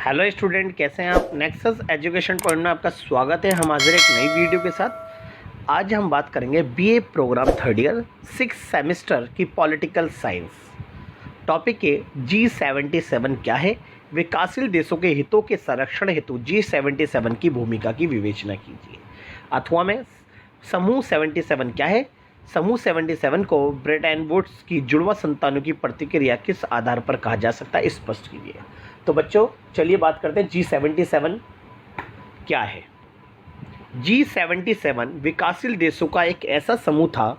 Hello student, कैसे हैं आप। नेक्सस एजुकेशन पॉइंट में आपका स्वागत है। हम हाजिर एक नई वीडियो के साथ। आज हम बात करेंगे BA program third year 6 semester की पॉलिटिकल साइंस। टॉपिक है G77 क्या है, विकासशील देशों के हितों के संरक्षण हेतु G77 की भूमिका की विवेचना कीजिए। अथवा में समूह 77 क्या है, समूह 77 को ब्रेटन वुड्स की जुड़वा संतानों की प्रतिक्रिया किस आधार पर कहा जा सकता है, स्पष्ट कीजिए। तो बच्चों चलिए बात करते हैं G77 क्या है। G77 विकासशील देशों का एक ऐसा समूह था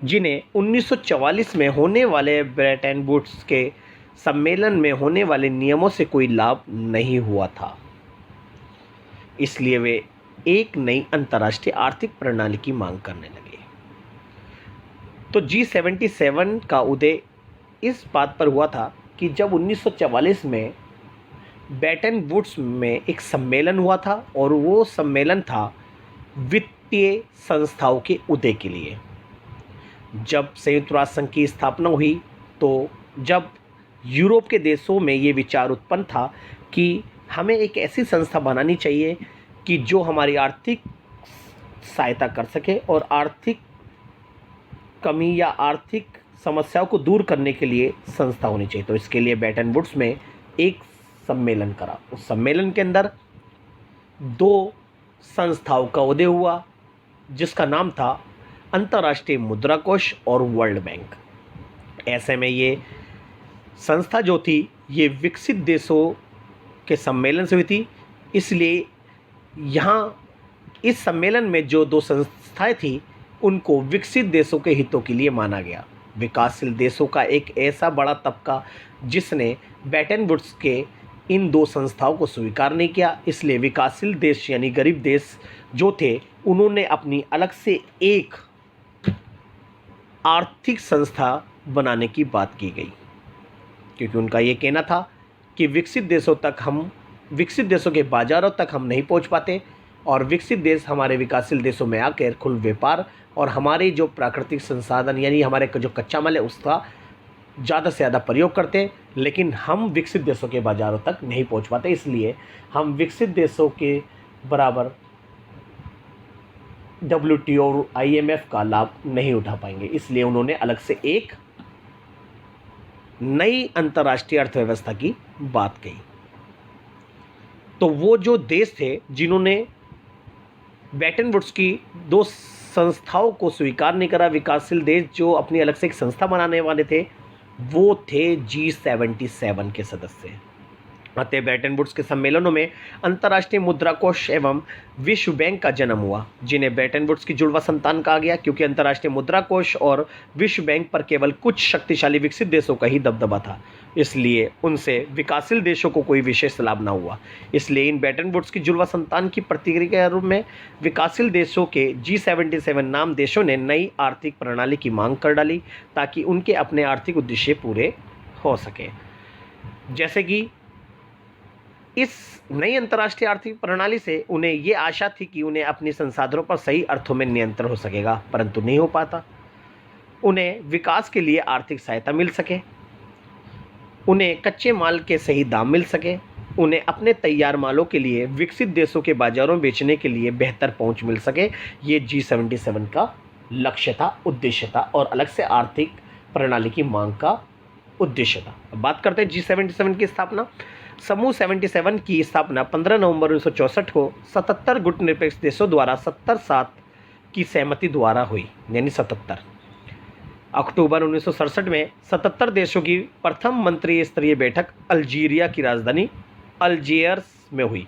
जिन्हें 1944 में होने वाले ब्रेटन वुड्स के सम्मेलन में होने वाले नियमों से कोई लाभ नहीं हुआ था, इसलिए वे एक नई अंतर्राष्ट्रीय आर्थिक प्रणाली की मांग करने लगे। तो G77 का उदय इस बात पर हुआ था कि जब 1944 में ब्रेटन वुड्स में एक सम्मेलन हुआ था और वो सम्मेलन था वित्तीय संस्थाओं के उदय के लिए। जब संयुक्त राष्ट्र संघ की स्थापना हुई तो जब यूरोप के देशों में ये विचार उत्पन्न था कि हमें एक ऐसी संस्था बनानी चाहिए कि जो हमारी आर्थिक सहायता कर सके और आर्थिक कमी या आर्थिक समस्याओं को दूर करने के लिए संस्था होनी चाहिए। तो इसके लिए ब्रेटन वुड्स में एक सम्मेलन करा। उस सम्मेलन के अंदर दो संस्थाओं का उदय हुआ जिसका नाम था अंतर्राष्ट्रीय मुद्रा कोष और वर्ल्ड बैंक। ऐसे में ये संस्था जो थी ये विकसित देशों के सम्मेलन से हुई थी, इसलिए यहाँ इस सम्मेलन में जो दो संस्थाएं थी उनको विकसित देशों के हितों के लिए माना गया। विकासशील देशों का एक ऐसा बड़ा तबका जिसने ब्रेटन वुड्स के इन दो संस्थाओं को स्वीकार नहीं किया, इसलिए विकासशील देश यानी गरीब देश जो थे उन्होंने अपनी अलग से एक आर्थिक संस्था बनाने की बात की गई, क्योंकि उनका ये कहना था कि विकसित देशों के बाज़ारों तक हम नहीं पहुंच पाते और विकसित देश हमारे विकासशील देशों में आकर खुले व्यापार और हमारे जो प्राकृतिक संसाधन यानी हमारे जो कच्चा माल है उसका ज़्यादा से ज़्यादा प्रयोग करते हैं, लेकिन हम विकसित देशों के बाज़ारों तक नहीं पहुंच पाते, इसलिए हम विकसित देशों के बराबर WTO और IMF का लाभ नहीं उठा पाएंगे। इसलिए उन्होंने अलग से एक नई अंतर्राष्ट्रीय अर्थव्यवस्था की बात कही। तो वो जो देश थे जिन्होंने ब्रेटन वुड्स की दो संस्थाओं को स्वीकार नहीं करा, विकासशील देश जो अपनी अलग से एक संस्था बनाने वाले थे, वो थे G77 के सदस्य। अतः ब्रेटन वुड्स के सम्मेलनों में अंतर्राष्ट्रीय मुद्रा कोष एवं विश्व बैंक का जन्म हुआ, जिन्हें ब्रेटन वुड्स की जुड़वा संतान कहा गया, क्योंकि अंतर्राष्ट्रीय मुद्रा कोष और विश्व बैंक पर केवल कुछ शक्तिशाली विकसित देशों का ही दबदबा था, इसलिए उनसे विकासशील देशों को कोई विशेष लाभ न हुआ। इसलिए इन ब्रेटन वुड्स की जुड़वा संतान की प्रतिक्रिया के रूप में विकासशील देशों के G77 नाम देशों ने नई आर्थिक प्रणाली की मांग कर डाली ताकि उनके अपने आर्थिक उद्देश्य पूरे हो सके। जैसे कि इस नई अंतर्राष्ट्रीय आर्थिक प्रणाली से उन्हें ये आशा थी कि उन्हें अपने संसाधनों पर सही अर्थों में नियंत्रण हो सकेगा, परंतु नहीं हो पाता। उन्हें विकास के लिए आर्थिक सहायता मिल सके, उन्हें कच्चे माल के सही दाम मिल सके, उन्हें अपने तैयार मालों के लिए विकसित देशों के बाजारों में बेचने के लिए बेहतर पहुंच मिल सके। ये G77 का लक्ष्य था, उद्देश्य था और अलग से आर्थिक प्रणाली की मांग का उद्देश्य था। अब बात करते हैं G77 की स्थापना। समूह 77 की स्थापना 15 नवंबर 1964 को 77 गुटनिरपेक्ष देशों द्वारा 77 की सहमति द्वारा हुई, यानी 77। अक्टूबर 1967 में 77 देशों की प्रथम मंत्री स्तरीय बैठक अल्जीरिया की राजधानी अल्जियर्स में हुई,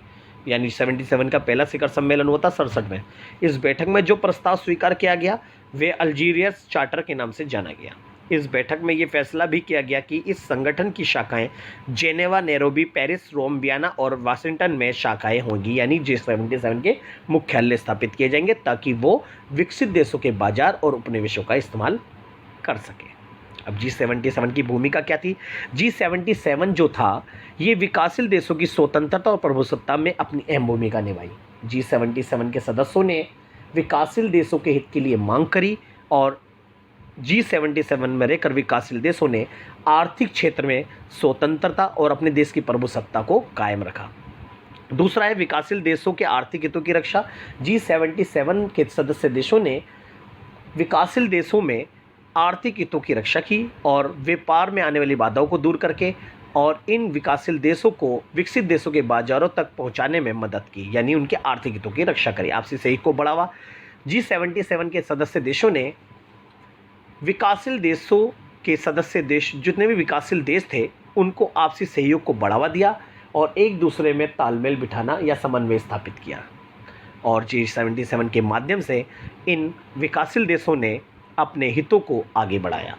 यानी 77 का पहला शिखर सम्मेलन हुआ था 67 में। इस बैठक में जो प्रस्ताव स्वीकार किया गया वे अल्जीरियस चार्टर के नाम से जाना गया। इस बैठक में ये फैसला भी किया गया कि इस संगठन की शाखाएं जेनेवा, नैरोबी, पेरिस, रोम, वियना और वाशिंगटन में शाखाएं होंगी, यानी G77 के मुख्यालय स्थापित किए जाएंगे ताकि वो विकसित देशों के बाजार और उपनिवेशों का इस्तेमाल कर सके। अब G77 की भूमिका क्या थी? G77 जो था ये विकासशील देशों की स्वतंत्रता और प्रभुसत्ता में अपनी अहम भूमिका निभाई। G77 के सदस्यों ने विकासशील देशों के हित के लिए मांग करी और G77 में रहकर विकासशील देशों ने आर्थिक क्षेत्र में स्वतंत्रता और अपने देश की प्रभुसत्ता को कायम रखा। दूसरा है विकासशील देशों के आर्थिक हितों की रक्षा। G77 के सदस्य देशों ने विकासशील देशों में आर्थिक हितों की रक्षा की और व्यापार में आने वाली बाधाओं को दूर करके और इन विकासशील देशों को विकसित देशों के बाजारों तक पहुंचाने में मदद की, यानी उनके आर्थिक हितों की रक्षा करी, आपसी सहयोग को बढ़ावा। G77 के सदस्य देशों ने विकासशील देशों के सदस्य देश जितने भी विकासशील देश थे उनको आपसी सहयोग को बढ़ावा दिया और एक दूसरे में तालमेल बिठाना या समन्वय स्थापित किया। और G77 के माध्यम से इन विकासशील देशों ने अपने हितों को आगे बढ़ाया।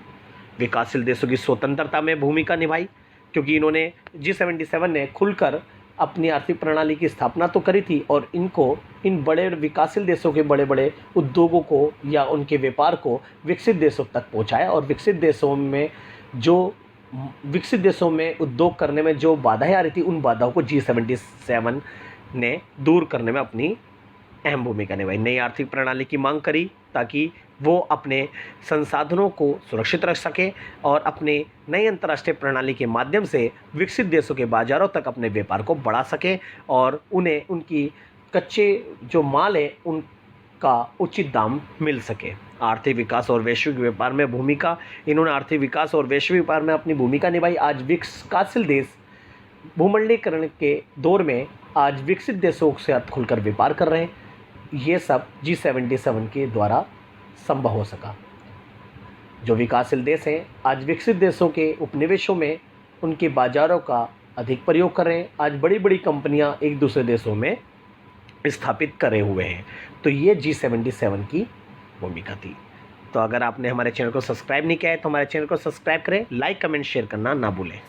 विकासशील देशों की स्वतंत्रता में भूमिका निभाई, क्योंकि इन्होंने G77 ने खुलकर अपनी आर्थिक प्रणाली की स्थापना तो करी थी और इन बड़े विकासशील देशों के बड़े बड़े उद्योगों को या उनके व्यापार को विकसित देशों तक पहुंचाया और विकसित देशों में उद्योग करने में जो बाधाएं आ रही थी उन बाधाओं को G77 ने दूर करने में अपनी अहम भूमिका निभाई। नई आर्थिक प्रणाली की मांग करी ताकि वो अपने संसाधनों को सुरक्षित रख सके और अपने नई अंतर्राष्ट्रीय प्रणाली के माध्यम से विकसित देशों के बाज़ारों तक अपने व्यापार को बढ़ा सके और उन्हें उनकी कच्चे जो माल है उनका उचित दाम मिल सके। आर्थिक विकास और वैश्विक व्यापार में भूमिका, इन्होंने आर्थिक विकास और वैश्विक व्यापार में अपनी भूमिका निभाई। आज विकासशील देश भूमंडलीकरण के दौर में आज विकसित देशों के साथ खुलकर व्यापार कर रहे हैं। ये सब G77 के द्वारा संभव हो सका। जो विकासशील देश हैं आज विकसित देशों के उपनिवेशों में उनके बाज़ारों का अधिक प्रयोग कर रहे हैं। आज बड़ी बड़ी कंपनियां एक दूसरे देशों में स्थापित करे हुए हैं। तो ये G77 की भूमिका थी। तो अगर आपने हमारे चैनल को सब्सक्राइब नहीं किया है तो हमारे चैनल को सब्सक्राइब करें, लाइक कमेंट शेयर करना ना भूलें।